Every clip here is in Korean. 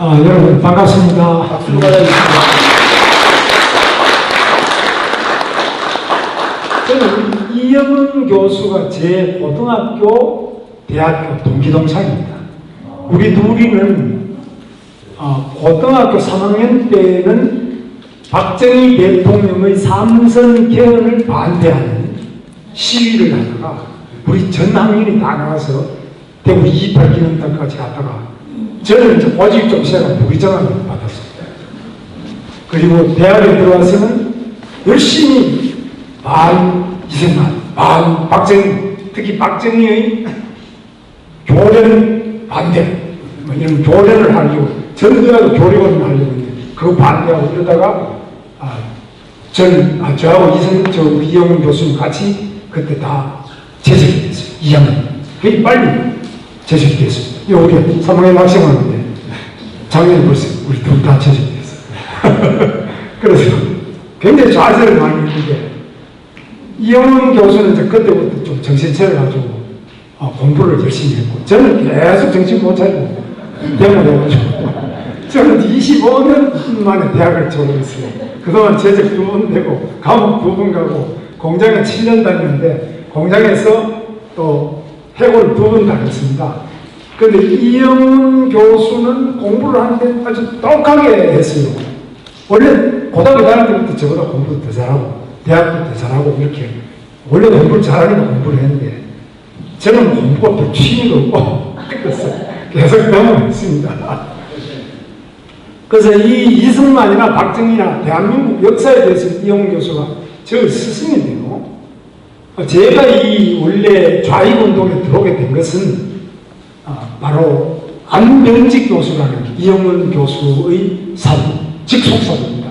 여러분 반갑습니다. 박수로 받아주십니다. 저는 이영은 교수가 제 고등학교, 대학교 동기동창입니다. 우리 둘이는 고등학교 3학년 때는 박정희 대통령의 삼선 개헌을 반대하는 시위를 하다가 우리 전 학년이 다 나와서 대구 28 기념탑까지 갔다가 저는 이제 보직 좀 시작한 부기장을 받았습니다. 그리고 대학에 들어와서는 열심히 반 이승만, 반 박정희, 특히 박정희의 교련 반대, 이런 교련을 하려고, 전두환도 교련을 하려고 했는데, 그거 반대하고 이러다가, 저하고 이영훈 교수님 같이 그때 다 제적이 됐어요. 2학년. 굉장히 빨리 제적이 됐습니다. 우리 3학년 학생하는데, 작년에 벌써 우리 둘 다 제적이 됐어요. 그래서 굉장히 좌절을 많이 했는데, 이영훈 교수는 이제 그때부터 좀 정신차려 가지고 공부를 열심히 했고, 저는 계속 정신 못 차리고 대모해가지고 저는 25년 만에 대학을 졸업했어요. 그동안 제적 2번 되고 감옥 2번 가고 공장에 7년 다녔는데 공장에서 또 해고를 2번 당했습니다. 그런데 이영훈 교수는 공부를 하는데 아주 똑하게 했어요. 원래 고등학교 다닐 때부터 저보다 공부도 더 잘하고 대학도 더 잘하고 이렇게 원래 공부를 잘하니까 공부를 했는데 저는 공부가 별 취미도 없고 그래서 계속 배워했습니다. 그래서 이 이승만이나 박정희나 대한민국 역사에 대해서 이영훈 교수가 저 스승인데요. 제가 이 원래 좌익운동에 들어오게 된 것은 바로 안병직 교수라는 이영훈 교수의 사부, 직속사부입니다.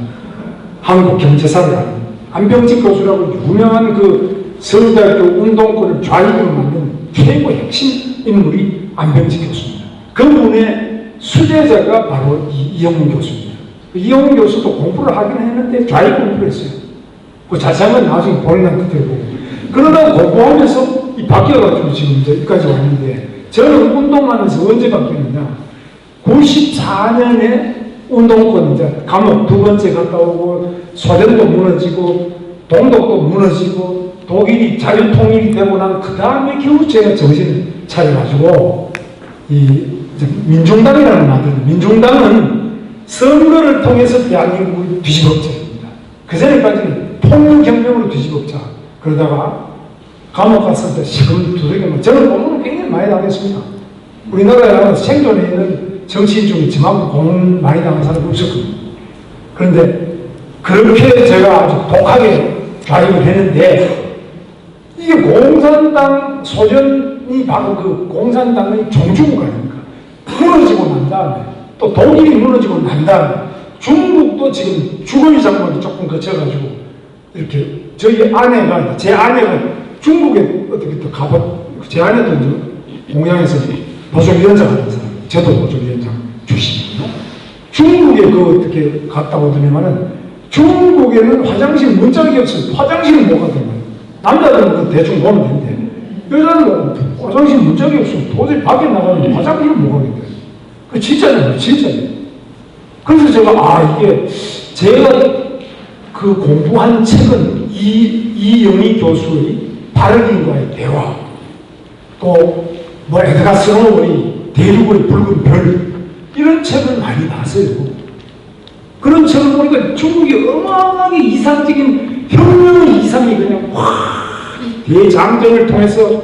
한국경제사를 하는 안병직 교수라고 유명한 그 서울대학교 운동권을 좌익으로 만든 최고 핵심 인물이 안병직 교수입니다. 그분의 수제자가 바로 이영훈 교수입니다. 이영훈 교수도 공부를 하긴 했는데 좌익 공부를 했어요. 그 자세한 건 나중에 본인한테 들어보고. 그러다 공부하면서 바뀌어가지고 지금 여기까지 왔는데, 저는 운동하면서 언제 바뀌었느냐. 94년에 운동권 이제 감옥 2번째 갔다 오고, 소련도 무너지고, 동독도 무너지고, 독일이 자유통일이 되고 난 그 다음에 겨우 제가 정신을 차려가지고, 민중당이라는 말들, 민중당은 선거를 통해서 대한민국을 뒤집었자입니다. 그 전에까지는 폭력혁명으로 뒤집었자. 그러다가 감옥 갔을 때 시금 두들기면 저는 공부를 굉장히 많이 당했습니다. 우리나라에 생존해 있는 정치인 중에 저만큼 공을 많이 당한 사람이 없었거든요. 그런데 그렇게 제가 아주 독하게 좌익을 했는데, 이게 공산당 소련이 바로 그 공산당의 종주국 아닙니까? 무너지고 난 다음에 또 독일이 무너지고 난 다음에 중국도 지금 주거위 장벽이 조금 거쳐가지고 이렇게 저희 아내가, 제 아내가 중국에 어떻게 또 제 아내도 이제 공양에서 보조위원장 하는 사람, 저도 보조위원장 출신이거든요. 중국에 그 어떻게 갔다 오더니만은 중국에는 화장실 문짝이 없어요. 화장실을 못 가더라고요. 남자들은 대충 보면 되는데 여자는 화장실 문짝이 없으면 도저히 밖에 나가면 화장실을 못 가게 돼요. 그 진짜잖아요, 진짜예요. 그래서 제가 이게 제가 그 공부한 책은 이영희 교수의 바르긴과의 대화, 또 에드가 스노우의 대륙의 붉은 별, 이런 책을 많이 봤어요. 그런 책을 보니까 중국이 어마어마하게 이상적인 혁명의 이상이 그냥 대장전을 통해서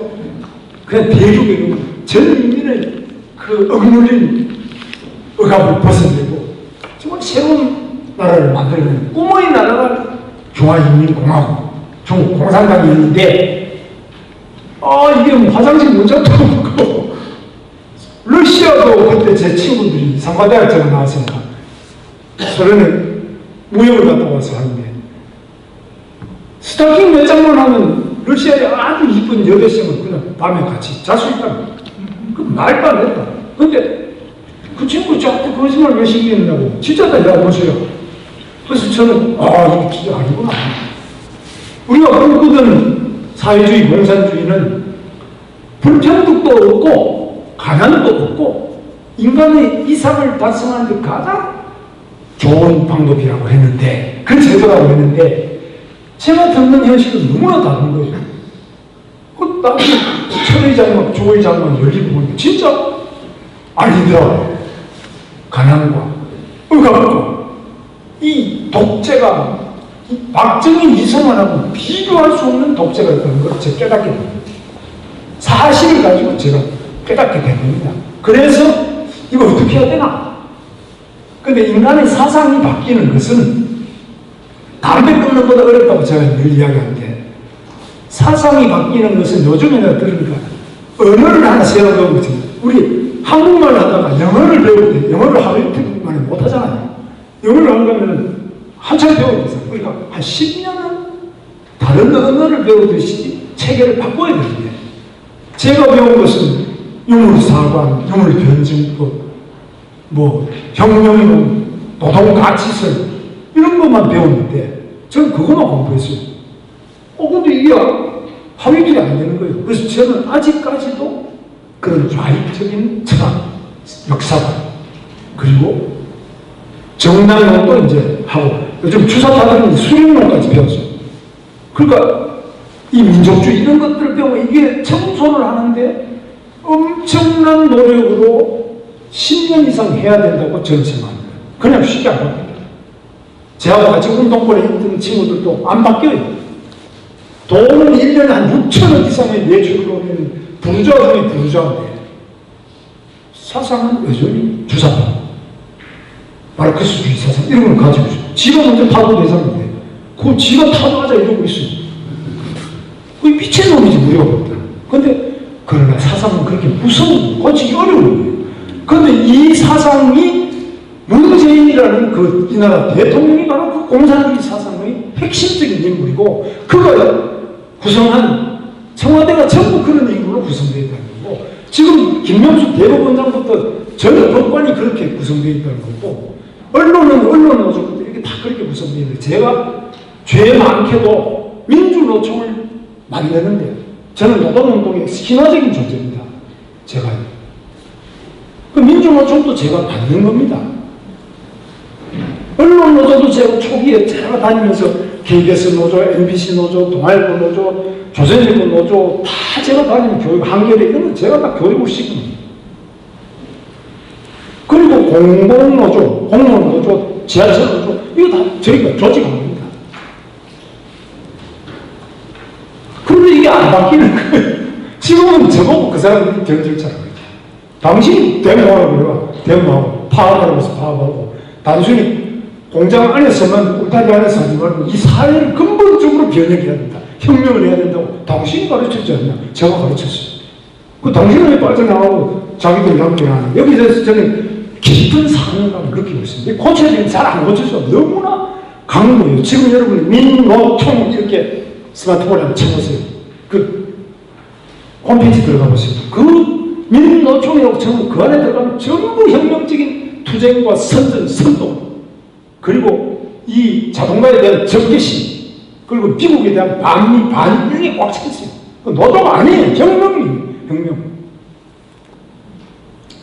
그냥 대륙의 전 인민의 그 억눌린 억압을 벗어내고 정말 새로운 나라를 만들어내는 꿈의 나라가 중화인민공화국, 중국 공산당이 있는데, 이게 화장실 문짝도 없고, 러시아도 그때 제 친구들이 상과대학교에 나왔으니까 소련에 무역을 갔다 와서 하는데, 스타킹 몇 장만 하면 러시아에 아주 이쁜 여대생은 그냥 밤에 같이 잘 수 있다. 그 말도 안 했다. 근데 그 친구 자꾸 거짓말 왜 시키냐고. 진짜다, 야, 보세요. 그래서 저는, 이거 진짜 아니구나. 우리가 꿈꾸던 사회주의, 공산주의는 불평등도 없고, 가난도 없고, 인간의 이상을 달성하는 데 가장 좋은 방법이라고 했는데, 그 제도라고 했는데, 제가 듣는 현실은 너무나 다른 거죠. 그 나중에 철의 장막, 조의 장막 열리고 보니까 진짜 아니더라고요. 가난과 억압과 이 독재가 박정희 이승만하고 비교할 수 없는 독재가 있다는 걸 제가 깨닫게 됩니다. 사실을 가지고 제가 깨닫게 된 겁니다. 그래서 이거 어떻게 해야 되나? 근데 인간의 사상이 바뀌는 것은 담배 끊는 것보다 어렵다고 제가 늘 이야기하는데, 사상이 바뀌는 것은 요즘에 내가 들으니까 언어를 하나 세워놓은 거지. 우리 한국말을 하다가 영어를 배울 때 영어를 하루 이틀 만에 못하잖아요. 영어를 하려면 한참 배워야 돼서, 그러니까 한 10년은 다른 언어를 배우듯이 체계를 바꿔야 되는데, 제가 배운 것은 유물사관, 유물변증법, 뭐 혁명론, 노동가치설 이런 것만 배웠는데 저는 그것만 공부했어요. 근데 이게 하루 이틀이 안 되는 거예요. 그래서 저는 아직까지도 그런 좌익적인 철학, 역사관, 그리고 정당론도 이제 하고, 요즘 주사파들은 수령론까지 배웠어요. 그러니까 이 민족주의 이런 것들을 배우면 이게 청소를 하는데 엄청난 노력으로 10년 이상 해야 된다고 저는 생각합니다. 그냥 쉽게 안 바뀝니다. 저하고 같이 운동권에 있던 친구들도 안 바뀌어요. 돈은 1년에 한 6천억 이상의 매출을 오는 부르주아 중에 부르주아인데, 사상은 여전히 주사파, 마르크스주의 사상 이런 걸 가지고 있어요. 지가 먼저 타도 대상인데 그 지가 타도하자 이러고 있어요. 그 미친놈이지, 무리가 없다. 근데 그러나 사상은 그렇게 무서운, 고치기 어려운 거예요. 그런데 이 사상이 문재인이라는 그 이 나라 대통령이 바로 그 공산주의 사상의 핵심적인 인물이고, 그가 구성한 청와대가 전부 그런 인물로 구성되어 있다는 거고, 지금 김명수 대법원장부터 전 법관이 그렇게 구성되어 있다는 거고, 언론은 언론 노조부터 이렇게 다 그렇게 구성되어 있는데, 제가 죄 많게도 민주노총을 만드는데 저는 노동운동의 신화적인 존재입니다. 제가요. 그 민주노총도 제가 만든 겁니다. 언론 노조도 제가 초기에 제가 다니면서 KBS 노조, MBC 노조, 동아일보 노조, 조선일보 노조 다 제가 다니는 교육, 한겨레 이런 거 제가 다 교육을 시킵니다. 그리고 공공노조, 공무원노조, 지하철 노조 이거 다 저희가 조직한 겁니다. 그런데 이게 안 바뀌는 거예요. 지금은 저보고 그 사람들이 견질처럼 당신이 데모하라고 그래요. 데모하고 파업하라고 해서 파업하고, 단순히 공장 안에서만 울타리 안에서 하지 말고 이 사회를 근본적으로 변혁해야 된다. 혁명을 해야 된다고 당신이 가르쳤지 않냐? 제가 가르쳤어요. 그 당신은 왜 빠져나가고 자기들 혁명하는, 여기서 저는 깊은 사명감을 느끼고 있습니다. 고쳐야 되는 잘 안 고쳐서 너무나 강무해요. 지금 여러분이 민노총 이렇게 스마트폰에 한번 쳐보세요. 그 홈페이지 들어가 보세요. 그 민노총이라고 쳐보면 그 안에 들어가면 전부 혁명적인 투쟁과 선전, 선동, 그리고 이 자동차에 대한 적개심, 그리고 미국에 대한 반미, 반일이 꽉 차 있어요. 그 노동 아니에요. 혁명이에요. 혁명.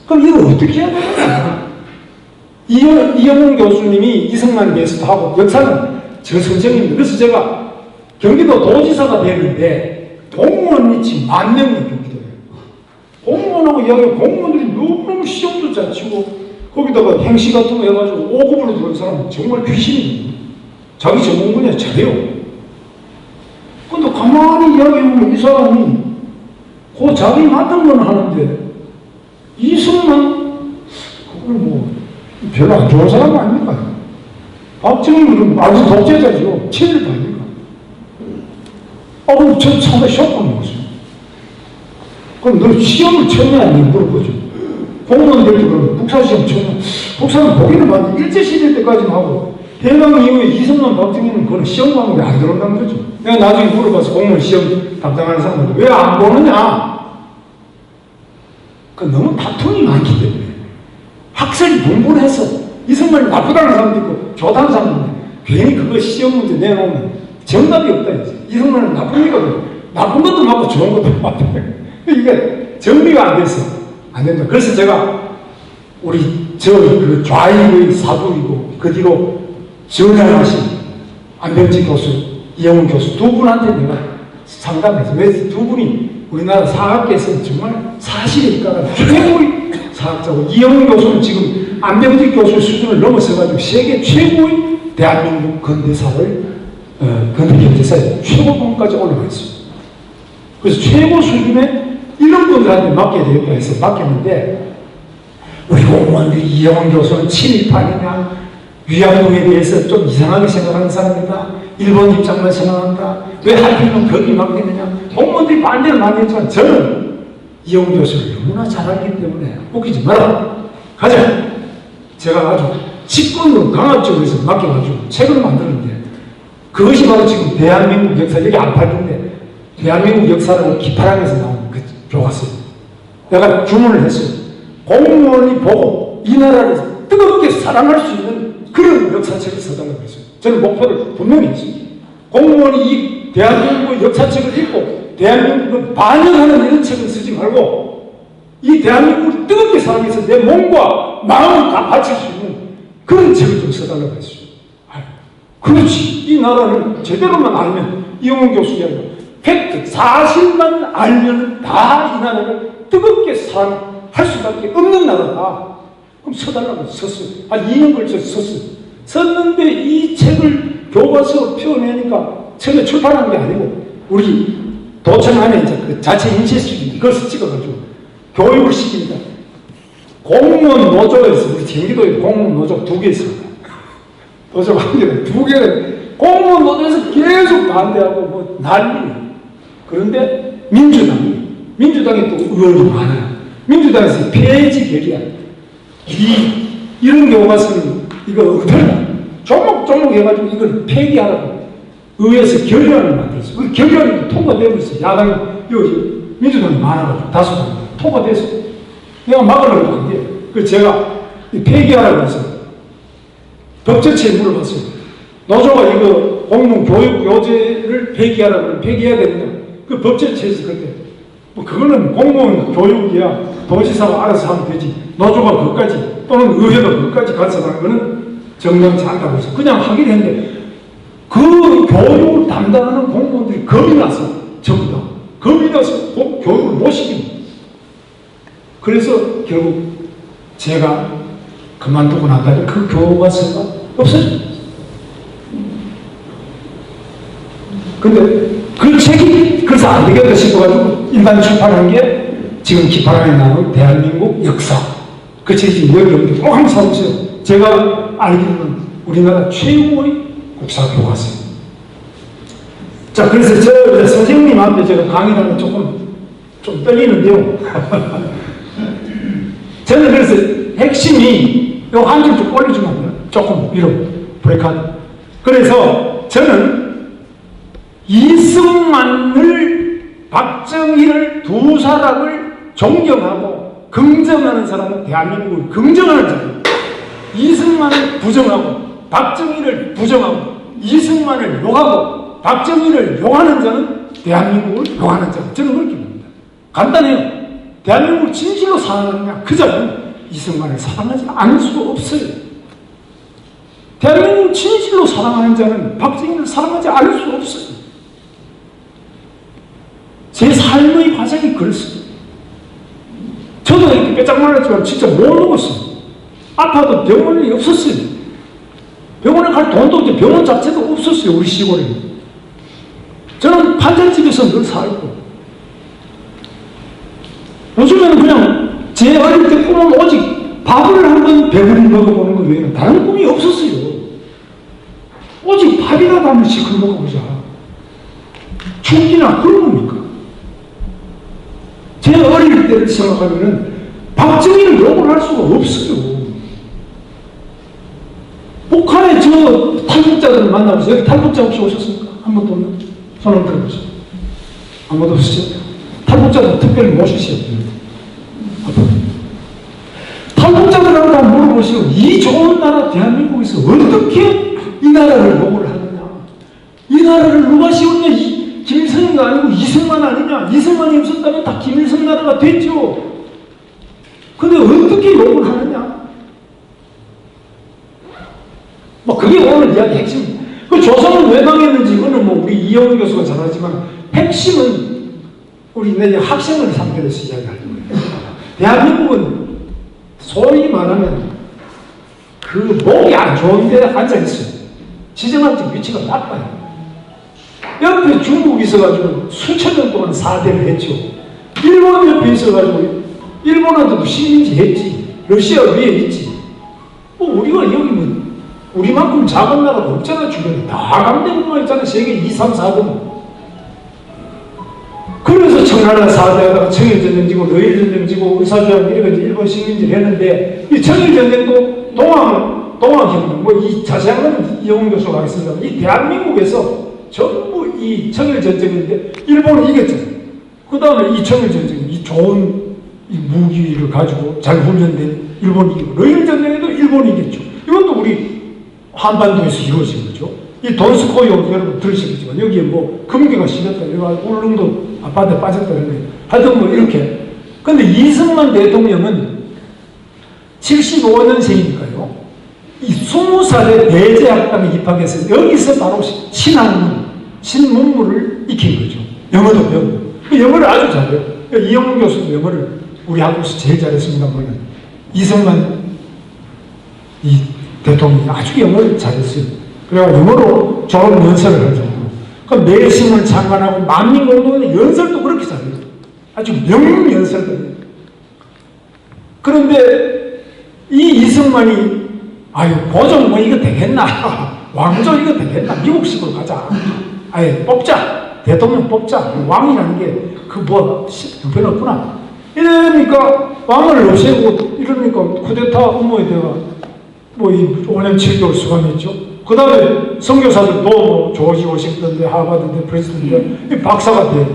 그럼 이걸 어떻게 해야 되나? 이영훈 교수님이 이승만 게스트하고 역사는 저 선생님입니다. 그래서 제가 경기도 도지사가 됐는데 공무원이 지금 10,000명이 경기도에. 공무원하고 이야기하면 공무원들이 너무너무 시험도 잘 치고, 거기다가 행시 같은 거 해가지고 5급으로 들어온 사람은 정말 귀신이거든요. 자기 전문 분야 잘해요. 근데 가만히 이야기해보면 이 사람이 그 자기 맡은 건 하는데, 이승만 그걸 뭐 별로 안 좋은 사람 아닙니까? 박정희는 아주 독재자죠. 친일파 아닙니까? 그럼 저 처음에 쇼크 먹었어요. 그럼 너 시험을 쳤냐 아니냐 물어보죠. 공무원들도 그러면 국사시험 쳤냐? 국사는 보기는 봤는데 일제시대 때까지만 하고, 해방 이후에 이승만, 박정희는 그건 시험 과목에 안 들어온다는 거죠. 내가 나중에 물어봐서 공무원 시험 담당하는 사람들 왜 안 보느냐? 그 너무 다툼이 많기 때문에. 학설이 분분해서 이승만이 나쁘다는 사람도 있고 좋다는 사람도 있는데, 괜히 그거 시험 문제 내놓으면 정답이 없다 이제. 이승만은 나쁩니까? 나쁜 것도 맞고 좋은 것도 맞고 이게 정리가 안 돼서 안 된다. 그래서 제가 우리 그 좌익의 사부이고 그 뒤로 전향하신 안병지 교수, 이영훈 교수 두 분한테 내가 상담해서 왜 두 분이 우리나라 사학계에서는 정말 사실일까가 최고의 사학자고 이영훈 교수는 지금 안병지 교수 수준을 넘어서가지고 세계 최고의 대한민국 근대사를 근대경제사의 최고봉까지 올라가 있습니다. 그래서 최고 수준의 이런 분들한테 맡겨야 되겠다 해서 맡겼는데 우리 공무원들이 이영훈 교수는 친일파느냐 위안부에 대해서 좀 이상하게 생각하는 사람이다. 일본 입장만 생각한다. 왜 하필이면 거기 맡기느냐. 공무원들이 반대를 많이 했지만 저는 이영훈 교수를 너무나 잘 알기 때문에 웃기지 마라. 가자. 제가 아주 직권으로 강압적으로 해서 맡겨가지고 책을 만들었는데 그것이 바로 지금 대한민국 역사, 여기 안 팔던데 대한민국 역사라고 기파랑에서 나온 그 교과서입니다. 내가 주문을 했어요. 공무원이 보고 이 나라를 뜨겁게 사랑할 수 있는 그런 역사책을 써달라고 했어요. 저는 목표를 분명히 했습니다. 공무원이 이 대한민국의 역사책을 읽고 대한민국을 반영하는 이런 책을 쓰지 말고 이 대한민국을 뜨겁게 사랑해서 내 몸과 마음을 다 바칠 수 있는 그런 책을 좀 써달라고 했어요. 그렇지. 이 나라를 제대로만 알면 이영훈 교수가 아니라 팩트, 사실만 알면 다 이 나라를 뜨겁게 사랑할 수밖에 없는 나라다. 그럼 써달라고 썼어요. 2년 걸쳐서 썼어요. 썼는데 이 책을 교과서로 표현하니까 책을 출판한 게 아니고 우리 도청 안에 이제 그 자체 인쇄식인데 그것을 찍어가지고 교육을 시킵니다. 공무원 노조에서 우리 경기도에 공무원 노조 2개 있습니다. 노조가 한 개는 2개는 공무원 노조에서 계속 반대하고 뭐 난리예요. 그런데 민주당이 또 의원이 많아요. 민주당에서 폐지 결의안 이런 교과서는 이거 어떨까? 조목조목 해가지고 이걸 폐기하라고 의회에서 결의안을 만들었어요. 그 결의안이 통과되고 있어요. 야당이, 여기 민주당이 많아가지고 다수당 통과됐어요. 내가 막으려고 한 게, 그 제가 폐기하라고 해서 법제처에 물어봤어요. 노조가 이거 공무원 교육 요제를 폐기하라고 하면 폐기해야 되느냐? 그 법제처에서 그때, 뭐 그거는 공무원 교육이야 도지사가 알아서 하면 되지. 노조가 그것까지 또는 의회가 그것까지 간섭하는 거는 정당치 않다고 해서 그냥 하기로 했는데 그 교육을 담당하는 공무원들이 겁이 나서 전부 다 겁이 나서 교육을 못 시킵니다. 그래서 결국 제가 그만두고 난 다음에 그 교과서가 없어졌어요. 근데 그 책이 그래서 안 되겠다 싶어가지고 일반 출판한 게 지금 기파랑에 나온 대한민국 역사. 그 책이 지금 여러분들 꼭 한번 사보세요. 제가 알기로는 우리나라 최고의 국사 교과서입니다. 자, 그래서 저 선생님한테 제가 강의하는 좀 떨리는데요. 저는 그래서 핵심이 요 한 줄 좀 올려주면 돼요. 조금 위로 브레이크하죠. 그래서 저는 이승만을 박정희를 두 사람을 존경하고 긍정하는 사람은 대한민국을 긍정하는 자입니다. 이승만을 부정하고 박정희를 부정하고 이승만을 욕하고 박정희를 욕하는 자는 대한민국을 욕하는 자. 저는 그렇게 봅니다. 간단해요. 대한민국을 진실로 사랑하느냐 그 자는 이승만을 사랑하지 않을 수가 없어요. 대한민국을 진실로 사랑하는 자는 박정희를 사랑하지 않을 수가 없어요. 제 삶의 과정이 그랬어요. 저도 이렇게 빼짝말랐지만 진짜 못 먹었어요. 아파도 병원이 없었어요. 병원에 갈 돈도 없고 병원 자체도 없었어요. 우리 시골에. 저는 판잣집에서 늘 살고 요즘에는 그냥 제 어릴 때 꿈은 오직 밥을 한번 배부리 먹어보는 것 외에는 다른 꿈이 없었어요. 오직 밥이라도 한 번씩 먹어보자. 충기나 그런 겁니까? 제 어릴 때를 생각하면은 박정희를 욕을 할 수가 없어요. 북한에 저 탈북자들을 만나면서 여기 탈북자 혹시 오셨습니까? 한 번도 없나? 손 한번 들어보세요. 아무도 없으시죠? 탈북자들 특별히 모시셔야 돼요. 탈북자들한테 한번 물어보시고 이 좋은 나라 대한민국에서 어떻게 이 나라를 욕을 하느냐? 이 나라를 누가 씌웠냐? 김일성이가 아니고 이승만 아니냐? 이승만이 없었다면 다 김일성 나라가 됐죠. 근데 어떻게 욕을 하느냐? 뭐 그게 오늘 이야기 핵심입니다. 그 조선은 왜 망했는지 이거는 뭐 우리 이영훈 교수가 잘 알지만 핵심은 우리 내일 학생을 상대로 해서 이야기할 거예요. 대한민국은 소위 말하면 그 목이 안 좋은 데 앉아있어요. 지정학적 위치가 나빠요. 옆에 중국이 있어가지고 수천 년 동안 사대를 했죠. 일본 옆에 있어가지고 일본한테도 식민지 했지. 러시아 위에 있지. 뭐 우리가 여기 뭐 우리만큼 작은 나라가 없잖아. 주변에 다 강대국만 있잖아. 세계 2, 3, 4등. 그래서 청나라 사대하다가 청일전쟁지고 러일전쟁지고 의사주양 이렇게 일본 식민지를 했는데 이 청일전쟁도 동학혁명 뭐 이 자세한 건 이영훈 교수가 하겠습니다. 이 대한민국에서 전부 이 청일전쟁인데 일본이 이겼잖아요. 그 다음에 이 청일전쟁 이 좋은 이 무기를 가지고 잘 훈련된 일본이 이기고 러일전쟁에도 일본이 이겼죠. 이것도 우리 한반도에서 이루어진 거죠. 이 돈스코이 여러분 들으시겠지만 여기에 뭐 금괴가 실렸다 울릉도 아파트에 빠졌다 그러네. 하여튼 뭐 이렇게. 근데 이승만 대통령은 75년생이니까요. 이 20살에 대제학당에 입학해서 여기서 바로 신문물을 익힌 거죠. 영어도 배우고. 영어를 아주 잘해요. 이영훈 교수도 영어를 우리 학교에서 제일 잘했습니다만 이승만 이 대통령이 아주 영어를 잘했어요. 그래서 영어로 졸업 연설을 할 정도로. 그럼 내신을 장관하고 만민공동의 연설도 그렇게 잘해요. 아주 명연설을. 그런데 이 이승만이 아유 고종 뭐 이거 되겠나 왕조 이거 되겠나 미국식으로 가자 아예 뽑자 대통령 뽑자 왕이라는 게 그 뭐 형편없구나 이러니까 왕을 없애고 이러니까 쿠데타 음모에 대가 뭐 이 5년 7개월 수감했죠. 그 다음에 선교사들도 뭐 조지 워싱턴대 하버드대 프린스턴대 박사가 돼.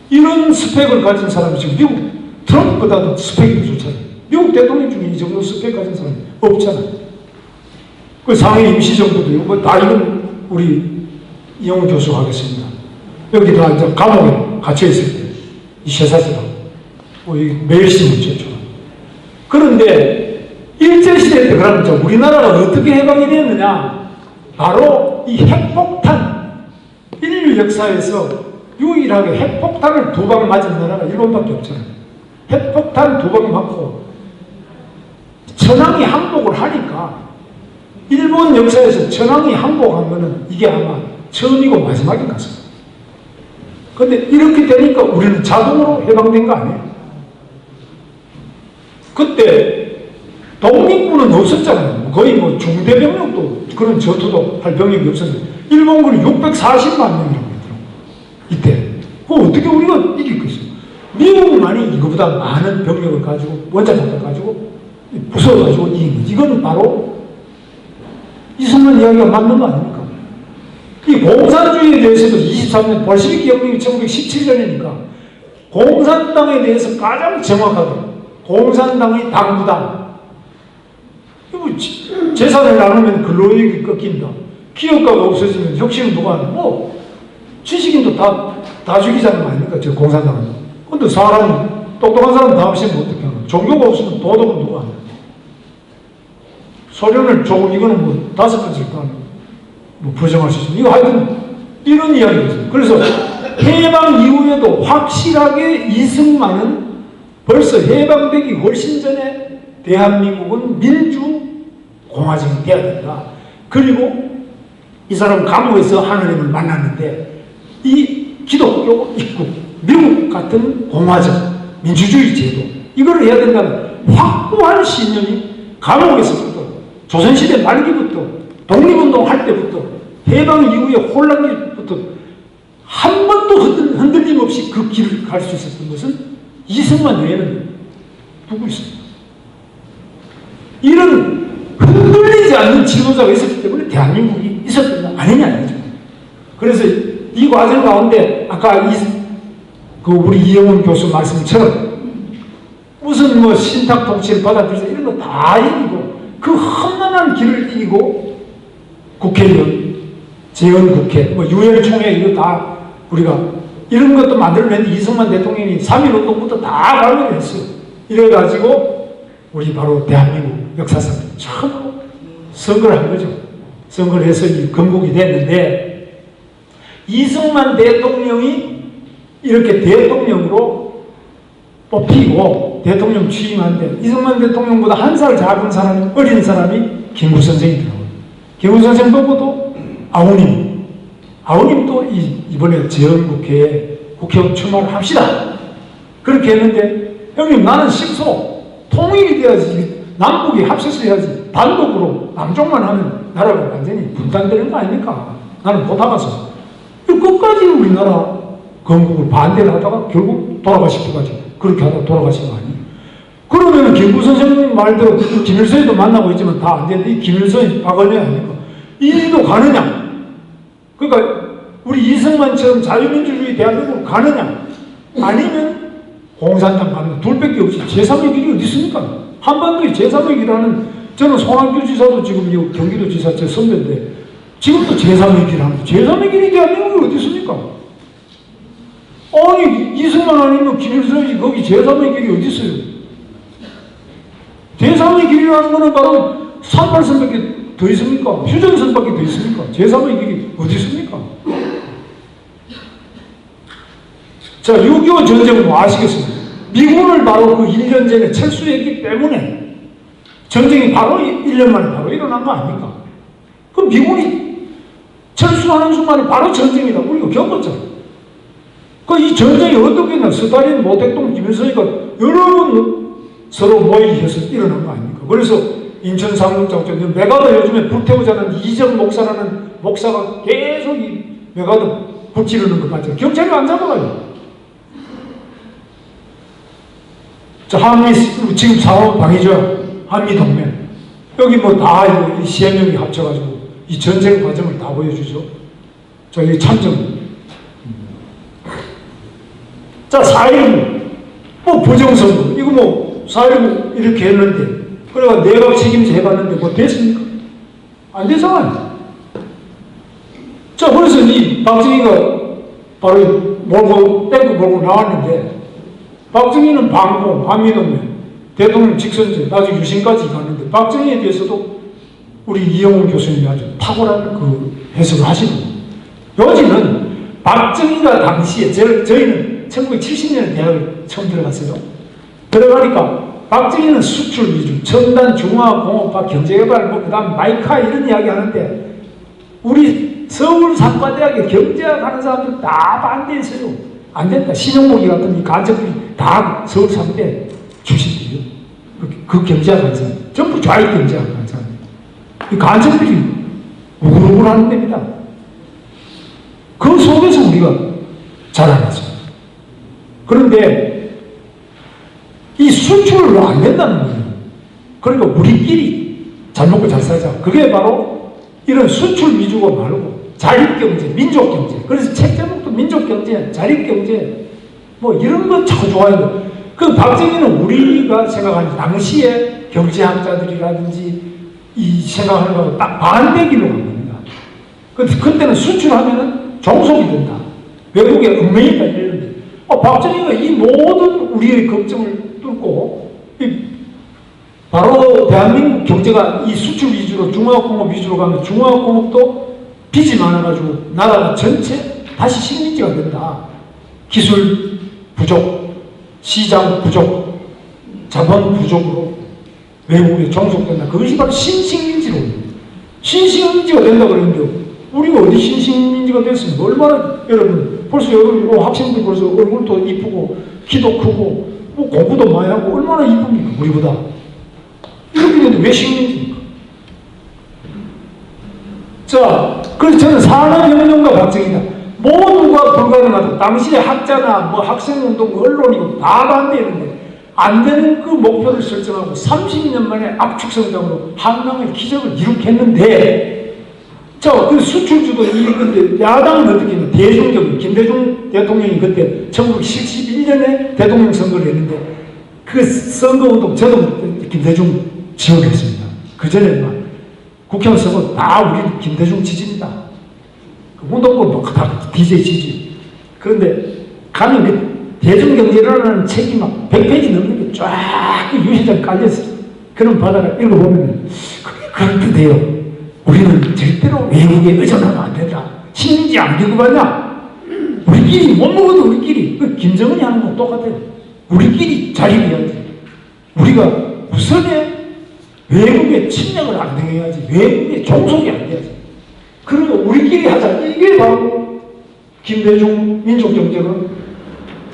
이런 스펙을 가진 사람이 지금 미국 트럼프보다도 스펙이 더 좋잖아요. 미국 대통령 중에 이 정도 스펙 가진 사람이 없잖아요. 그 상해 임시정부도 이거 다 이건 우리 이영훈 교수가 하겠습니다. 여기 다 이제 감옥에 갇혀있을 때 이 쇠사슬하고 뭐 매일신문 최초로. 그런데 일제시대 때 그러면 우리나라가 어떻게 해방이 되었느냐? 바로 이 핵폭탄, 인류 역사에서 유일하게 핵폭탄을 2방 맞은 나라가 일본밖에 없잖아요. 핵폭탄 2방 맞고 천황이 항복을 하니까 일본 역사에서 천황이 항복한 거는 이게 아마 처음이고 마지막인 것 같습니다. 근데 이렇게 되니까 우리는 자동으로 해방된 거 아니에요? 그때 독립군은 없었잖아요. 거의 뭐 중대병력도 그런 전투도 할 병력이 없었어요. 일본군이 640만 명이라고 그러더라고요. 이때. 그거 어떻게 우리가 이기겠어요? 미국만이 이거보다 많은 병력을 가지고 원자폭탄 가지고 부숴가지고 이긴 거지. 이건 바로 이승만 이야기가 맞는 거 아닙니까? 이 공산주의에 대해서도 23년 볼시비키 혁명이 1917년이니까 공산당에 대해서 가장 정확하게 공산당의 당부당 이거 재산을 나누면 근로이익이 꺾인다. 기업가가 없어지면 혁신은 누가 하냐. 뭐 지식인도 다 죽이자는 거 아닙니까? 저 공산당은. 근데 사람 똑똑한 사람 다 없으면 어떻게 하나. 종교가 없으면 도덕은 누가 하냐. 소련을 조금 이거는 뭐 5번째일 거 아니에요. 뭐 부정할 수 있습니다. 이거 하여튼 이런 이야기죠. 그래서 해방 이후에도 확실하게 이승만은 벌써 해방되기 훨씬 전에 대한민국은 민주공화정이 돼야 된다. 그리고 이 사람 감옥에서 하느님을 만났는데 이 기독교 입국, 미국 같은 공화정, 민주주의 제도 이거를 해야 된다는 확고한 신념이 감옥에서부터 조선시대 말기부터 독립운동 할 때부터 해방 이후의 혼란기부터 한 번도 흔들림 없이 그 길을 갈 수 있었던 것은 이승만 외에는 누구 있습니까? 이런 흔들리지 않는 지도자가 있었기 때문에 대한민국이 있었던 거 아니냐 이거죠. 그래서 이 과정 가운데 아까 그 우리 이영훈 교수 말씀처럼 무슨 뭐 신탁 통치를 받아들여서 이런 거 다 이기고 그 험난한 길을 이기고 국회의원, 재헌국회, 뭐 유엔총회 이거 다 우리가 이런 것도 만들어냈는데 이승만 대통령이 3.1운동부터 다 발표를 했어요. 이래가지고 우리 바로 대한민국 역사상 처음으로 선거를 한 거죠. 선거를 해서 이 건국이 됐는데, 이승만 대통령이 이렇게 대통령으로 뽑히고 대통령 취임한데, 이승만 대통령보다 한 살 작은 사람, 어린 사람이 김구 선생이더라고요. 김구 선생 보고도 아우님도 이번에 재헌국회에 국회의원 출마를 합시다. 그렇게 했는데, 형님 나는 식소 통일이 돼야지, 남북이 합쳐서 해야지, 단독으로 남쪽만 하면 나라가 완전히 분단되는 거 아닙니까? 나는 못하가서 끝까지 우리나라 건국을 반대를 하다가 결국 돌아가시고가지고 그렇게 하다가 돌아가신 거 아니에요? 그러면 김구 선생님 말대로 김일성이도 만나고 있지만 다 안 되는데, 이 김일성이 박은혜 아닙니까? 이리도 가느냐? 그러니까 우리 이승만처럼 자유민주주의 대한민국으로 가느냐? 아니면 공산당 가느냐? 둘밖에 없이 제3의 길이 어디 있습니까? 한반도에 제3의 길하는, 저는 송학규 지사도 지금 경기도 지사 제 선배인데 지금도 제3의 길 하는데, 제3의 길이 대한민국에 어디 있습니까? 아니 이승만 아니면 김일성이 거기 제3의 길이 어디 있어요? 제3의 길이라는 거는 바로 38선밖에 더 있습니까? 휴전선밖에 더 있습니까? 제3의 길이 어디 있습니까? 자, 6.25 전쟁은 뭐 아시겠습니까? 미군을 바로 그 1년 전에 철수했기 때문에 전쟁이 바로 1년 만에 바로 일어난 거 아닙니까? 그럼 미군이 철수하는 순간에 바로 전쟁이다. 우리가 겪었잖아. 이 전쟁이 어떻게 했나? 스탈린, 모택동, 김일성이가 여러 번 서로 모의해서 일어난 거 아닙니까? 그래서 인천 상륙작전, 메가더 요즘에 불태우자는 이정 목사라는 목사가 계속 이 메가더 불지르는 거 봤죠. 경찰이 안 잡아가요. 자, 한미, 지금 상황 방위죠. 한미동맹. 여기 뭐 다 이 시행령이 합쳐가지고 이 전쟁 과정을 다 보여주죠. 자, 이 참정. 자, 4.19. 뭐 부정선거. 이거 뭐 4.19 이렇게 했는데, 그래가 내각 책임자 해봤는데 뭐 됐습니까? 안 되잖아요. 자, 그래서 이 박정희가 바로 몰고, 탱크 몰고 나왔는데, 박정희는 방공, 한미동맹, 대통령 직선제, 나중에 유신까지 가는데, 박정희에 대해서도 우리 이영훈 교수님이 아주 탁월한 그 해석을 하시는 거예요. 요지는 박정희가 당시에, 저희는 1970년에 대학을 처음 들어갔어요. 들어가니까 박정희는 수출 위주, 첨단 중화공업화 경제개발, 뭐, 그 다음 마이카 이런 이야기 하는데, 우리 서울 상과대학에 경제학 하는 사람들 다 반대했어요. 안 된다. 신용목이 같은 이 간첩들이 다 서울 상대 출신들이에요. 그 경제학 하는 사람. 전부 좌익 경제학 하는 사람. 이 간첩들이 우글우글 하는 데입니다. 그 속에서 우리가 자라났어요. 그런데 이 수출을 안 된다는 거예요. 그러니까 우리끼리 잘 먹고 잘 살자. 그게 바로 이런 수출 위주가 말고 자립경제, 민족경제. 그래서 책 제목도 민족경제, 자립경제, 뭐 이런 거 참 좋아해요. 그 박정희는 우리가 생각하는 당시에 경제학자들이라든지 이 생각하는 거하고 딱 반대 길로 간 겁니다. 그때는 수출하면은 종속이 된다. 외국에 얽매인다 이랬는데, 박정희가 이 모든 우리의 걱정을 뚫고, 바로 대한민국 경제가 이 수출 위주로 중화공업 위주로 가면 중화공업도 빚이 많아가지고 나라가 전체 다시 식민지가 된다. 기술 부족, 시장 부족, 자본 부족으로 외국에 종속된다. 그것이 바로 신식민지로, 신식민지가 된다 그랬는데, 우리가 어디 신식민지가 됐습니까? 얼마나, 여러분, 벌써 여러분, 학생들 벌써 얼굴도 이쁘고, 키도 크고, 뭐 공부도 많이 하고, 얼마나 이쁩니까? 우리보다. 이렇게 되는데 왜 식민지입니까? 자, 그래서 저는 산업혁명과 박정희다. 모두가 불가능하다. 당시에 학자나 뭐 학생운동, 언론이고 다 반대했는데, 안 되는 그 목표를 설정하고 30년 만에 압축성장으로 한강의 기적을 이룩했는데, 자, 그 수출주도 이건데, 야당은 어떻게 했냐? 대중적, 김대중 대통령이 그때 1971년에 대통령 선거를 했는데, 그 선거운동, 저도 김대중 지원했습니다. 그 전에만. 국회의원 선거 다 우리 김대중 지지입니다. 그 운동권 다 DJ 지지. 그런데 가면 그 대중경제라는 책이 막 100페이지 넘는 게 쫙 유시장 깔렸어요. 그런 바다를 읽어보면 그게 그럴듯해요. 우리는 절대로 외국에 의존하면 안 된다. 식민지 안 겪어봤냐? 우리끼리 못 먹어도 우리끼리. 김정은이 하는 거 똑같아요. 우리끼리 자립해야지. 우리가 우선에 외국의 침략을 안 당해야지. 외국의 종속이 안 돼야지. 그리고 우리끼리 하자. 이게 바로 김대중 민족정책은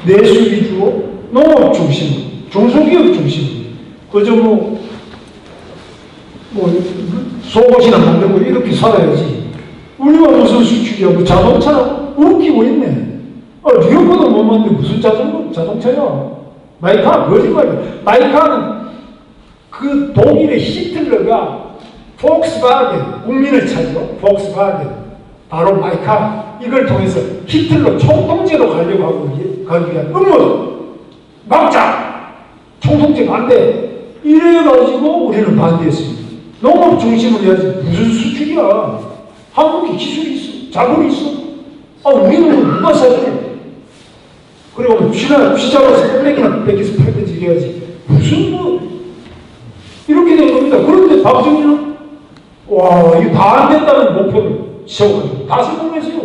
내수 위주로 농업 중심으로, 중소기업 중심으로. 그저 속옷이나 만들고 이렇게 살아야지. 우리가 무슨 수출이야? 뭐 자동차 웃기고 있네. 뉴욕보다 못 만드는데 무슨 자동차야? 마이카, 거짓말이야. 마이카는 그 독일의 히틀러가 폭스바겐, 국민을 차죠. 폭스바겐. 바로 마이카. 이걸 통해서 히틀러 총통제로 가려고 하고 가기 위한 음모를 막자! 총통제가 안 돼. 이래가지고 우리는 반대했습니다. 농업 중심으로 해야지. 무슨 수출이야? 한국에 기술이 있어. 자본이 있어. 우리는 누가 사주래? 그리고 피자로서 껌맥이나 뺏기서 팔든지 이래야지. 무슨 이렇게 된 겁니다. 그런데 박정희는 이거 다 안 된다는 목표를 세워가지고 다 성공했어요.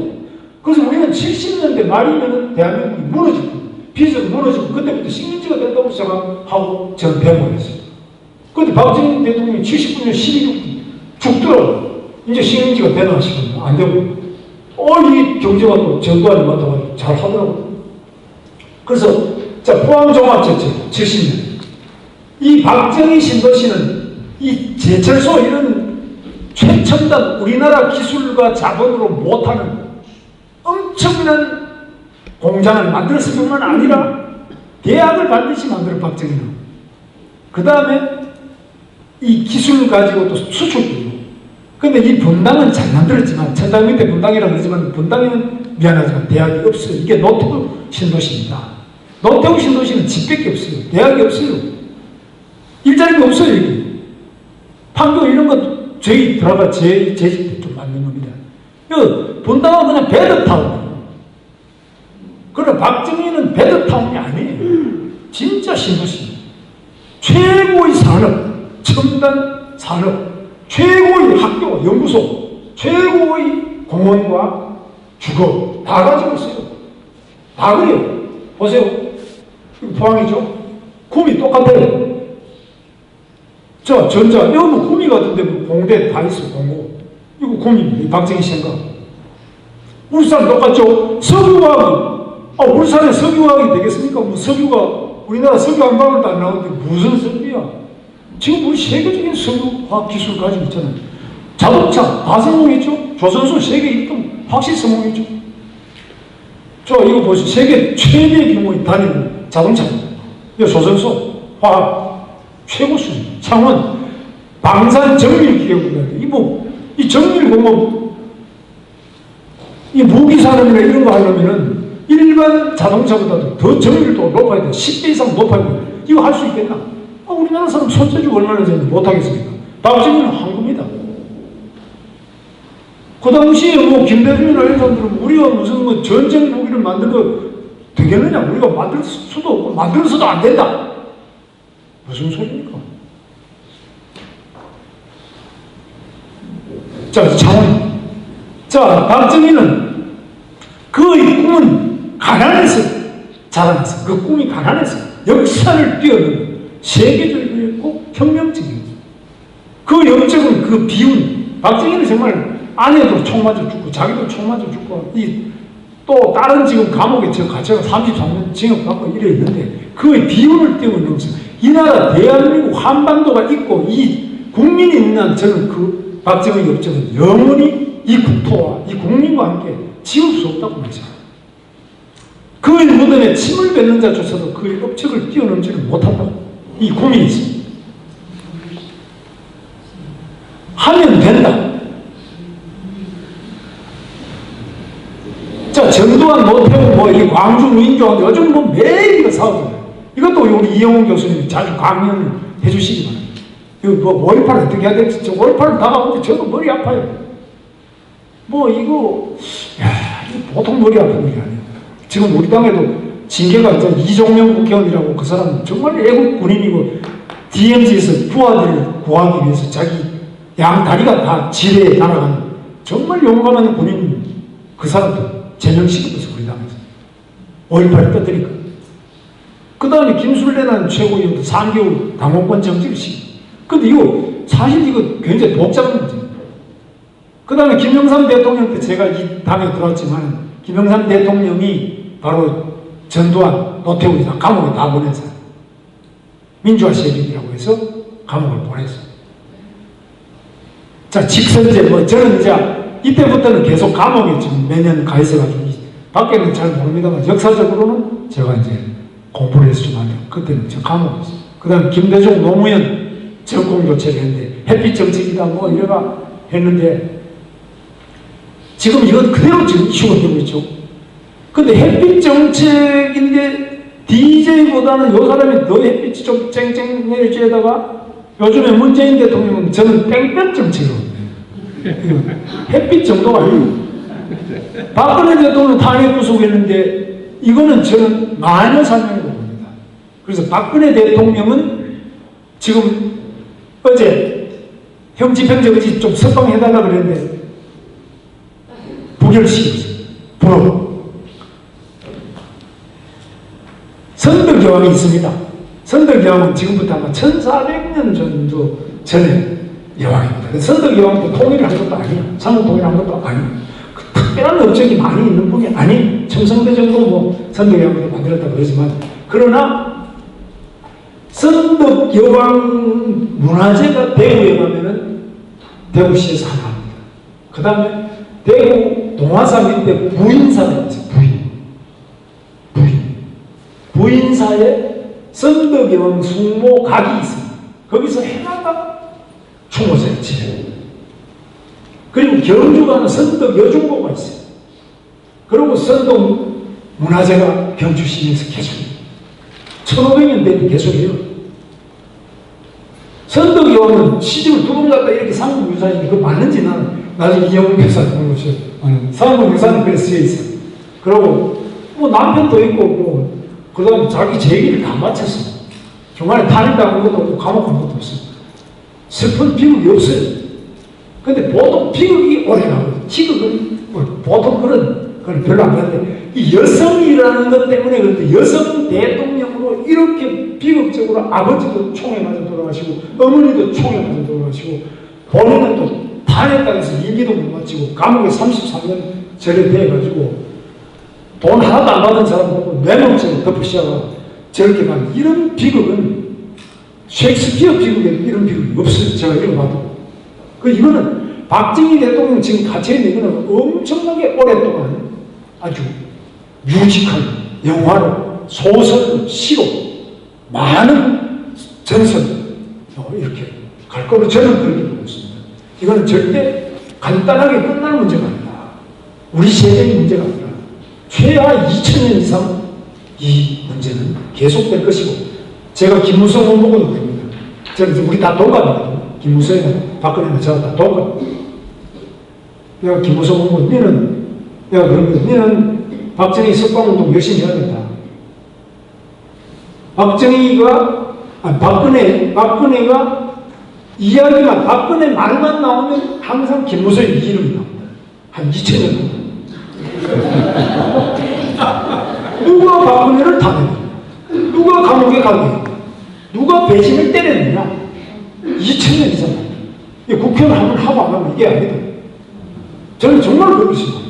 그래서 우리는 70년대 말이면 대한민국이 무너지고 빚은 무너지고 그때부터 식민지가 된다고 생각하고 저는 배모했어요. 그런데 박정희 대통령이 79년 12월 죽더라고요. 이제 식민지가 되나 싶으면 안 되고 이 경제가 또 전두환이 맡아가지고 잘 하더라고요. 그래서 포항종합제철 70년 이 박정희 신도시는 이 제철소 이런 최첨단 우리나라 기술과 자본으로 못하는 엄청난 공장을 만들었을 뿐만 아니라 대학을 반드시 만들어 박정희는. 그 다음에 이 기술 가지고 또 수출도. 근데 이 분당은 잘 만들었지만 천당 밑에 분당이라고 하지만 분당에는 미안하지만 대학이 없어요. 이게 노태우 신도시입니다. 노태우 신도시는 집밖에 없어요. 대학이 없어요. 일자리가 없어요. 여기. 판교 이런 것 저희 들어가 제 집 좀 만든 겁니다. 분당은 그냥 베드타운. 그러나 박정희는 베드타운이 아니에요. 진짜 신도시. 최고의 산업, 첨단 산업, 최고의 학교, 연구소, 최고의 공원과 주거 다 가지고 있어요. 다 그래요. 보세요. 포항이죠. 구미 똑같아요. 전자, 이거 구미 같은데 공대 다 있어, 공고. 이거 구미입니다. 박정희 생각. 울산 똑같죠? 석유화학이. 울산에 석유화학이 되겠습니까? 석유가, 우리나라 석유 한 방울도 안 나오는데 무슨 석유야? 지금 우리 세계적인 석유화학 기술 가지고 있잖아요. 자동차 다 성공했죠? 조선소 세계 1등 확실히 성공했죠? 이거 보시죠. 세계 최대 규모의 단위로 자동차. 이거 조선소, 화학, 최고 수준. 창원, 방산 정밀 기계군요. 이 정밀 공업, 이 무기 산업이나 이런 거 하려면은 일반 자동차보다도 더 정밀도 높아야 돼. 10배 이상 높아야 돼. 이거 할 수 있겠나? 우리나라 사람 손재주가 얼마나 되는지 못하겠습니까? 박정희는 한 겁니다. 그 당시에 김대중이나 이런 사람들은 우리가 무슨 전쟁 무기를 만들고 되겠느냐? 우리가 만들 수도 없고 만들어서도 안 된다. 무슨 소리입니까? 창원. 박정희는 그의 꿈은 가난해서 자라났어. 그 꿈이 가난해서 역사를 뛰어넘는 세계적이고 혁명적이었어. 그 영적은 그 비운. 박정희는 정말 아내도 총 맞아 죽고 자기도 총 맞아 죽고 또 다른 지금 감옥에 갇혀가 33년 징역받고 이래 있는데 그의 비운을 뛰어넘어서 이 나라 대한민국 한반도가 있고 이 국민이 있는 저는 그 박정희 업적은 영원히 이 국토와 이 국민과 함께 지울 수 없다고 말했어요. 그의 무덤에 침을 뱉는 자조차도 그의 업적을 뛰어넘지를 못한다고. 이 고민이 있습니다. 하면 된다. 전두환, 노태우, 이 광주 민주화 요즘 매일 이거 싸우잖아요. 이것도 우리 이영훈 교수님이 자주 강연을 해주시기 바랍니다. 이거 월팔 어떻게 해야 될지, 월팔 다가오는데 저도 머리 아파요. 이거 보통 머리 아픈 일이 아니에요. 지금 우리 당에도 징계가 이제 이종명 국회의원이라고 그 사람 정말 애국 군인이고 DMZ에서 부하들을 구하기 위해서 자기 양 다리가 다 지뢰에 날아가는 정말 용감한 군인 그 사람도 제명시키면서 우리 당에서 5.18 떠들니까. 그 다음에 김술래라는 최고위원도 3개월 당원권 정지를 시키고. 근데 이거 사실 이거 굉장히 복잡한 문제입니다. 그 다음에 김영삼 대통령 때 제가 이 당에 들어왔지만 김영삼 대통령이 바로 전두환, 노태우 이상 감옥에 다 보낸 사람. 민주화 세력이라고 해서 감옥을 보냈어요. 자, 직선제, 저는 이제 이때부터는 계속 감옥에 지금 매년 가 있어가지고, 밖에는 잘 모릅니다만, 역사적으로는 제가 이제 공부를 해서 좀 하면, 그때는 저 감옥에 있어요. 그 다음에 김대중 노무현 정권 교체를 했는데, 햇빛 정책이다 이래가 했는데, 지금 이건 그대로 지금 이슈가 되고 있죠. 근데 햇빛 정책인데, DJ보다는 요 사람이 더 햇빛이 좀 쨍쨍해져다가 요즘에 문재인 대통령은 저는 땡볕 정책으로 햇빛 정도가 아니에요. 박근혜 대통령 탄핵 구속했는데 이거는 저는 마녀 사냥이라고 봅니다. 그래서 박근혜 대통령은 지금 어제 형 집행제 어제 좀 석방해달라 그랬는데 부결시켰어요. 불어. 선덕여왕이 있습니다. 선덕여왕은 지금부터 아마 1400년 정도 전에 여왕입니다. 선덕여왕도 통일을 한 것도 아니에요. 삼국 통일을 한 것도 아니에요. 그 특별한 업적이 많이 있는 분이 아니에요. 청성대 정도 뭐 선덕여왕을 만들었다 그러지만, 그러나 선덕여왕 문화재가 대구에 가면은 대구시에서 하나 합니다. 그 다음에 대구 동화산 밑에 부인사가 있어요. 부인사에 선덕여왕 숭모 각이 있습니다. 거기서 해마다 추모제를 지내요. 그리고 경주 가는 선덕 여중고가 있어요. 그리고 선덕 문화재가 경주시에서 계속해요. 1500년 된 계속해요. 선덕여왕은 시집을 두 번 갔다 이렇게 삼국유사인데 그거 맞는지 나는 나중에 이영훈 교사님 물어보셔요. 삼국유사는 그래 쓰여 있어요. 그리고 뭐 남편도 있고 그 다음에 자기 제기를 다 마쳤어. 중간에 탄핵당한 것도 없고 감옥 간 것도 없어. 슬픈 비극이 없어요. 근데 보통 비극이 오래 나거든. 희극은 보통 그런 별로 안 가는데, 이 여성이라는 것 때문에 그런데 여성 대통령으로 이렇게 비극적으로 아버지도 총에 맞아 돌아가시고 어머니도 총에 맞아 돌아가시고 본인은 또 탄핵당해서 임기도 못 마치고 감옥에 33년 절여돼가지고 돈 하나도 안 받은 사람 보고 뇌물죄로 덮으시다가 저렇게 가는 이런 비극은 셰익스피어 비극에 이런 비극이 없어요. 제가 읽어봐도. 이거는 박정희 대통령 지금 갇혀있는 이거는 엄청나게 오랫동안 아주 뮤지컬, 영화로, 소설, 시로 많은 전설 이렇게 갈 거로 저는 그렇게 보고 있습니다. 이거는 절대 간단하게 끝날 문제가 아니다. 우리 세대의 문제가 아니라 최하 2000년 이상 이 문제는 계속될 것이고, 제가 김무성 홍보도 그럽니다. 저는 우리 다 동갑이거든요. 김무성이나 박근혜나 저가 다 동갑. 내가 김무성 홍보, 내가 그런 거야. 너는 박정희 석방운동 열심히 해야 된다. 박근혜가 이야기만, 박근혜 말만 나오면 항상 김무성의 이름이 나옵니다. 한 2000년 동안. 누가 박근혜를 타느냐? 누가 감옥에 가느냐? 누가 배신을 때렸느냐? 2000년 이상. 국회의원 한번 하고 안 하면 이게 아니다. 저는 정말 그렇습니다.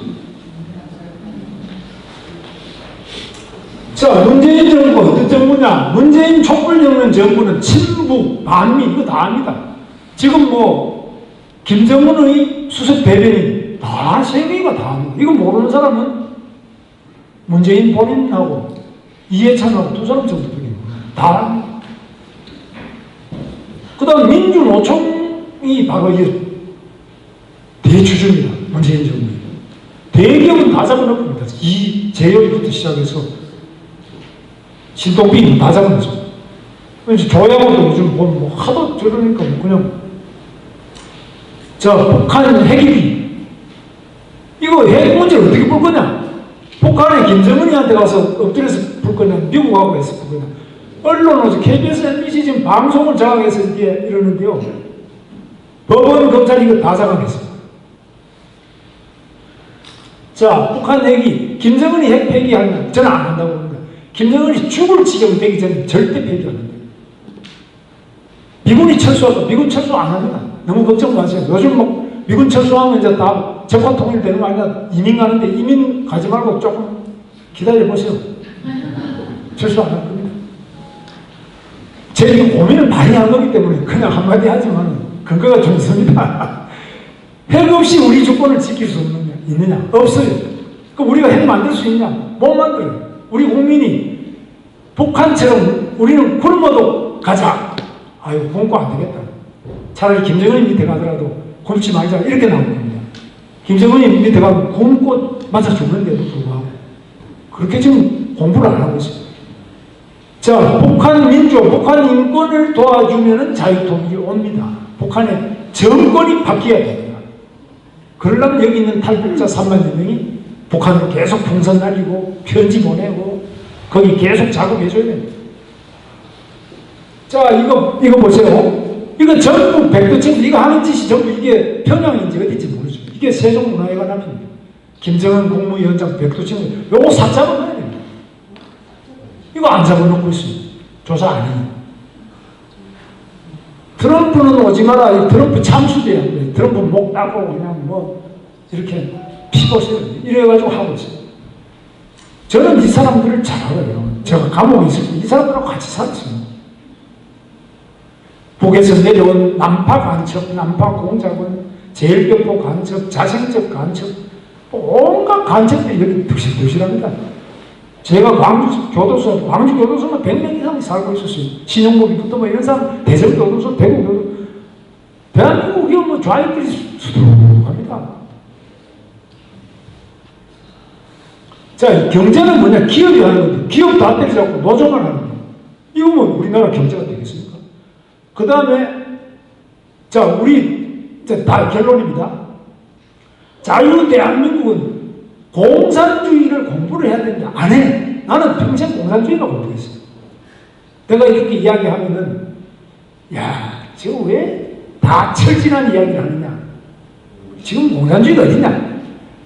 자, 문재인 정부 어떤 정부냐? 문재인 촛불 혁명 정부는 친북, 반미 이거 다 합니다. 지금 뭐 김정은의 수석 대변인 다 세계가 다 합니다. 이거 모르는 사람은 문재인 본인하고 이해찬하고 두 사람 정도밖에 다 합니다. 그 다음 민주노총이 바로 이 대주주입니다. 문재인 정부. 대기업은 다 잡아놓고 있습니다. 이 제협부터 시작해서 신동빈 다 잡아놓죠. 조양호도 요즘 뭐 하도 저러니까 뭐 그냥 북한 핵이비 이거 핵 문제를 어떻게 풀 거냐? 북한에 김정은이한테 가서 엎드려서 풀 거냐? 미국하고 해서 풀 거냐? 언론으로서 KBS, MBC 지금 방송을 장악해서 이게 이러는데요. 법원, 검찰이 이거 다 장악했어요. 자, 북한 핵이, 김정은이 핵 폐기하면 저는 안 한다고 합니다. 김정은이 죽을 지경 되기 전에 절대 폐기 안 합니다. 미군이 철수하고, 미군 철수 안 합니다. 너무 걱정 마세요. 요즘 뭐, 미군 철수하면 이제 다 정권 통일되는 거 아니야. 이민 가는데 이민 가지 말고 조금 기다려보세요. 철수 안 할 겁니다. 제가 고민을 많이 한 거기 때문에 그냥 한마디 하지만 근거가 좀 있습니다. 핵 없이 우리 주권을 지킬 수 있느냐? 없어요. 그럼 우리가 핵 만들 수 있냐? 못 만들어요. 우리 국민이 북한처럼 우리는 굶어도 가자. 아유, 굶고 안 되겠다. 차라리 김정은 밑에 가더라도 굶지 말자. 이렇게 나오는 겁니다. 김정은이 밑에 가면 굶고 맞아 죽는데도 불구하고 그렇게 지금 공부를 안 하고 있어요. 자, 북한 민족, 북한 인권을 도와주면 자유통일이 옵니다. 북한의 정권이 바뀌어야 됩니다. 그러려면 여기 있는 탈북자 3만여 명이 북한으로 계속 풍선 날리고 편지 보내고 거기 계속 작업해줘야 됩니다. 자, 이거 보세요. 이거 전부 백두천지, 이거 하는 짓이 전부 이게 평양인지 어딘지 모르죠. 이게 세종문화회관 앞입니다. 김정은 국무위원장 백두천지, 요거 사자로 해야 됩니다. 이거 안 잡아놓고 있어요. 조사 안 해요. 트럼프는 오지 마라. 트럼프 참수돼야 돼요. 트럼프 목 따고 그냥 뭐 이렇게 피보세요. 이래가지고 하고 있어요. 저는 이 사람들을 잘 알아요. 제가 감옥에 있을 때 이 사람들하고 같이 살았어요. 북에서 내려온 남파 간첩, 남파 공작원, 제일교포 간첩, 자생적 간첩, 온갖 간첩들이 여기 득실득실합니다. 제가 광주 교도소만 100명 이상이 살고 있었어요. 신용복이부터 뭐 이런 사람, 대전교도소, 대구교도소. 대한민국이 뭐 좌익들이 수두룩합니다. 자, 경제는 뭐냐? 기업이 하는 건데, 기업도 안 때려잡고 노조만 하는 거예요. 이거 뭐 우리나라 경제가 되겠습니까? 그 다음에, 자, 우리, 이제 다 결론입니다. 자유 대한민국은 공산주의를 공부를 해야 된다. 안 해. 나는 평생 공산주의가 공부했어요. 내가 이렇게 이야기하면은, 야, 지금 왜 다 철진한 이야기를 하느냐. 지금 공산주의가 어딨냐.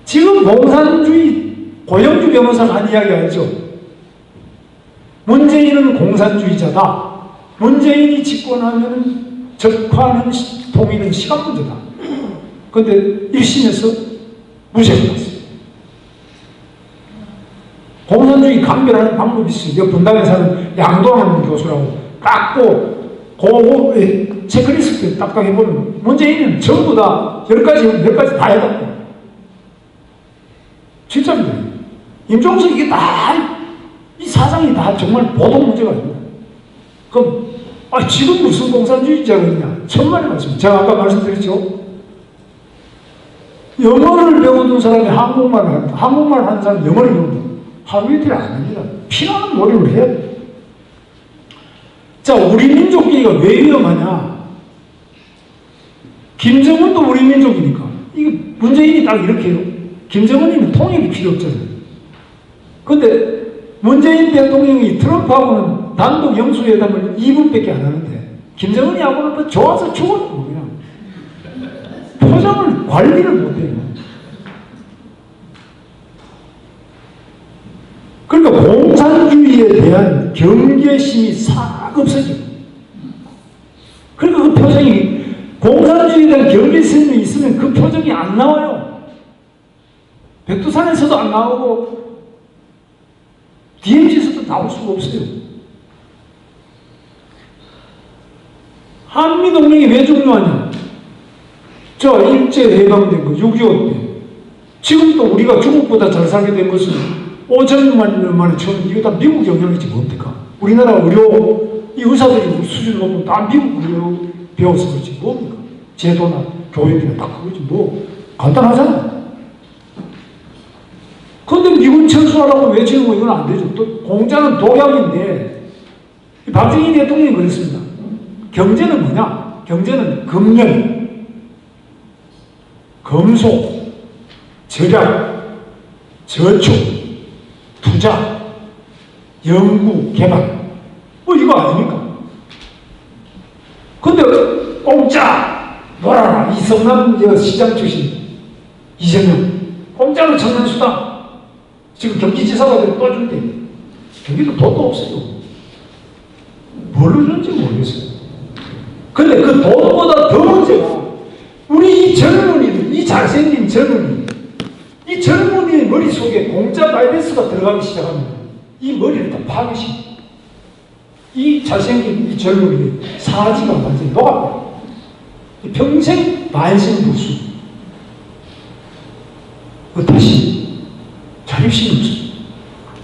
지금 공산주의, 고영주 변호사가 한 이야기 알죠? 문재인은 공산주의자다. 문재인이 집권하면 적화하는 통일은 시간 문제다. 그런데 1심에서 무죄가 났어요. 공산주의 강변하는 방법이 있어요. 분당에 사는 양도환 교수라고 깎고 체크리스트 딱딱 해보면 문재인은 전부 다 10가지 다 해놨고 진짜입니다. 임종석 이게 다 이 사상이 다 정말 보통 문제가 아닙니다. 그럼 지금 무슨 공산주의자가 있냐? 천만의 말씀. 제가 아까 말씀드렸죠. 영어를 배우는 사람이 한국말을 합니다. 한국말 하는 사람이 영어를 배운다. 하루 이틀 안 합니다. 피나는 노력을 해야 돼요. 자, 우리 민족주의가 왜 위험하냐? 김정은도 우리 민족이니까. 이게 문재인이 딱 이렇게 해요. 김정은이는 통일이 필요 없잖아요. 근데 문재인 대통령이 트럼프하고는 단독 영수회담을 2분밖에 안 하는데 김정은이하고는 뭐 좋아서 죽어요. 그냥 표정을 관리를 못해요. 그러니까 공산주의에 대한 경계심이 싹 없어져요. 그러니까 그 표정이 공산주의에 대한 경계심이 있으면 그 표정이 안 나와요. 백두산에서도 안 나오고 DMZ에서도 나올 수가 없어요. 한미동맹이 왜 중요하냐? 저 일제 해방된 거 6.25 때 지금도 우리가 중국보다 잘 살게 된 것은 5천만 년 만에 처음 이거 다 미국 영향이지 뭡니까? 우리나라 의료 이 의사들이 수준 높은 다 미국 의료 배워서 그렇지 뭡니까? 제도나 교육이나 다 그거지 뭐 간단하잖아. 그런데 미군 철수하라고 외치는 거 이건 안 되죠. 또 공자는 독약인데 박정희 대통령이 그랬습니다. 경제는 뭐냐? 경제는 금연, 금속, 절약, 저축, 투자, 연구, 개발 이거 아닙니까? 근데 공짜 뭐라나 이성남 시장 출신 이재명 공짜로 청년수당 지금 경기지사가 되면 또 준대. 경기도 돈도 없어요. 뭘로 주는지 모르겠어요. 근데 그 돈보다 더 문제가 우리 이 젊은이들, 이 잘생긴 젊은이, 이 젊은이의 머릿속에 공짜 바이러스가 들어가기 시작하면 이 머리를 다 파괴시킵니다. 이 잘생긴 이 젊은이의 사지가 완전히 녹아버려요. 평생 반신불수. 다시 자립심이 없어요.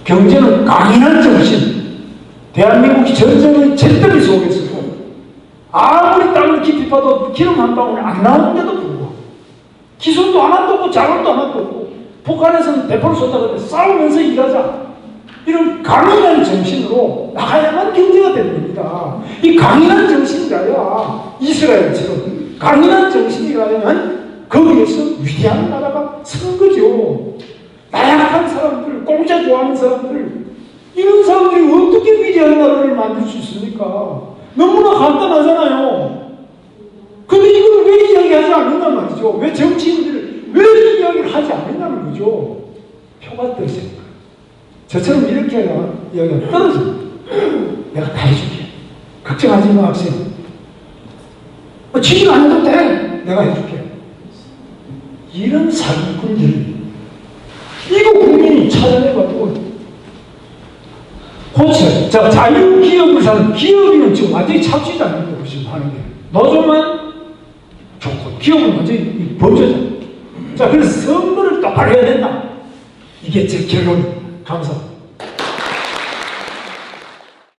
경제는 강인한 정신. 대한민국이 전쟁의 잿더미 속에서 아무리 땅을 깊이 파도 기름 한 방울 안 나오는데도 불구하고 기술도 하나도 없고 자원도 하나도 없고 북한에서는 대포를 쏟아가지고 싸우면서 일하자 이런 강인한 정신으로 나가야만 경제가 되는 겁니다. 이 강인한 정신이라야 이스라엘처럼 강인한 정신이라면 거기에서 위대한 나라가 선 거죠. 나약한 사람들, 공짜 좋아하는 사람들 이런 사람들이 어떻게 위대한 나라를 만들 수 있습니까? 너무나 간단하잖아요. 근데 이걸 왜 이야기하지 않는단 말이죠? 왜 정치인들이 왜 이 이야기를 하지 않느냐는 거죠? 표가 떨어지니까. 저처럼 이렇게 이야기가 떨어집니다. 내가 다 해줄게. 걱정하지 마, 학생. 취직 안 해도 돼. 내가 해줄게. 이런 사기꾼들, 이거 국민이 찾아내가지고 고쳐요. 자, 자유기업을 사는 기업인은 지금 완전히 착취자입니다. 지금 하는 게. 노조만 좋고, 기업은 완전히 범죄자. 자, 그래서 선거를 똑바로 해야 된다. 이게 제 결론입니다. 감사합니다.